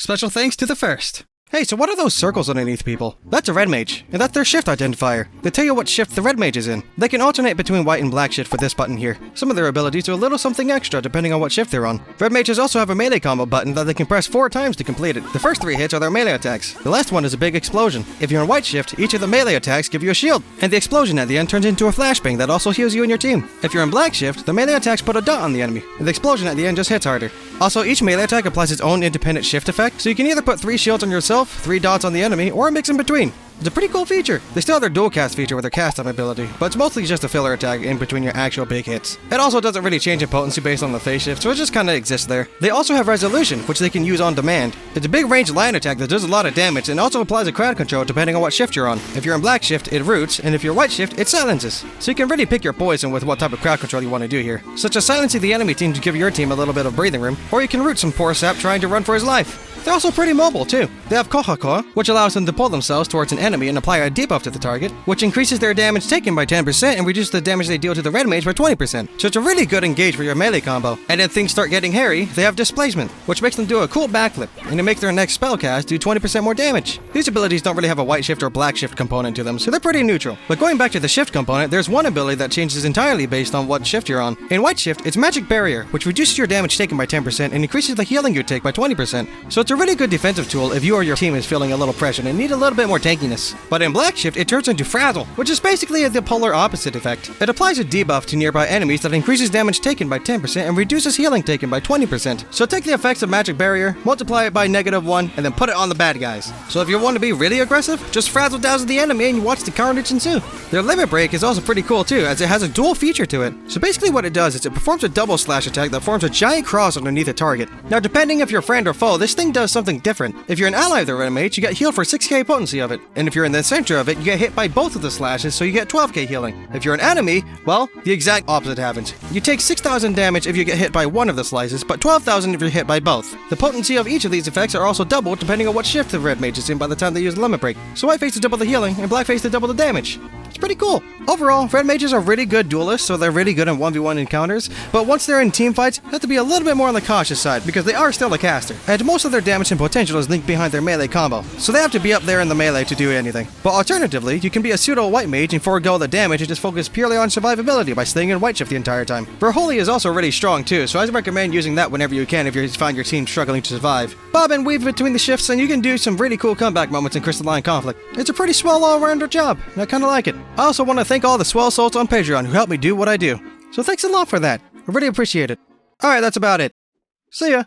Special thanks to the first. Hey, so what are those circles underneath people? That's a red mage, and that's their shift identifier. They tell you what shift the red mage is in. They can alternate between white and black shift with this button here. Some of their abilities do a little something extra depending on what shift they're on. Red mages also have a melee combo button that they can press 4 times to complete it. The first 3 hits are their melee attacks. The last one is a big explosion. If you're in white shift, each of the melee attacks give you a shield, and the explosion at the end turns into a flashbang that also heals you and your team. If you're in black shift, the melee attacks put a dot on the enemy, and the explosion at the end just hits harder. Also, each melee attack applies its own independent shift effect, so you can either put 3 shields on yourself, 3 dots on the enemy, or a mix in between. It's a pretty cool feature. They still have their dual cast feature with their cast time ability, but it's mostly just a filler attack in between your actual big hits. It also doesn't really change in potency based on the phase shift, so it just kinda exists there. They also have resolution, which they can use on demand. It's a big range line attack that does a lot of damage and also applies a crowd control depending on what shift you're on. If you're in black shift, it roots, and if you're white shift, it silences. So you can really pick your poison with what type of crowd control you want to do here, such as silencing the enemy team to give your team a little bit of breathing room, or you can root some poor sap trying to run for his life. They're also pretty mobile too. They have Kohako, which allows them to pull themselves towards an enemy and apply a debuff to the target, which increases their damage taken by 10% and reduces the damage they deal to the red mage by 20%. So it's a really good engage for your melee combo. And if things start getting hairy, they have Displacement, which makes them do a cool backflip, and to make their next spell cast do 20% more damage. These abilities don't really have a white shift or black shift component to them, so they're pretty neutral. But going back to the shift component, there's one ability that changes entirely based on what shift you're on. In white shift, it's Magic Barrier, which reduces your damage taken by 10% and increases the healing you take by 20%. So it's a really good defensive tool if you or your team is feeling a little pressured and need a little bit more tankiness. But in black shift, it turns into Frazzle, which is basically the polar opposite effect. It applies a debuff to nearby enemies that increases damage taken by 10% and reduces healing taken by 20%. So take the effects of Magic Barrier, multiply it by -1, and then put it on the bad guys. So if you want to be really aggressive, just Frazzle dazzle the enemy and you watch the carnage ensue. Their Limit Break is also pretty cool too, as it has a dual feature to it. So basically what it does is it performs a double slash attack that forms a giant cross underneath a target. Now depending if you're friend or foe, this thing does something different. If you're an ally of the red mage, you get healed for 6k potency of it. And if you're in the center of it, you get hit by both of the slashes, so you get 12k healing. If you're an enemy, well, the exact opposite happens. You take 6,000 damage if you get hit by one of the slices, but 12,000 if you're hit by both. The potency of each of these effects are also doubled depending on what shift the red mage is in by the time they use Limit Break. So white face to double the healing, and black face to double the damage. It's pretty cool. Overall, red mages are really good duelists, so they're really good in 1v1 encounters, but once they're in team fights, they have to be a little bit more on the cautious side, because they are still a caster, and most of their damage and potential is linked behind their melee combo, so they have to be up there in the melee to do anything. But alternatively, you can be a pseudo-white mage and forego the damage and just focus purely on survivability by staying in white shift the entire time. Holy is also really strong too, so I recommend using that whenever you can if you find your team struggling to survive. Bob and weave between the shifts and you can do some really cool comeback moments in Crystalline Conflict. It's a pretty swell all-rounder job, and I kinda like it. I also want to thank all the swell souls on Patreon who help me do what I do. So thanks a lot for that. I really appreciate it. Alright, that's about it. See ya!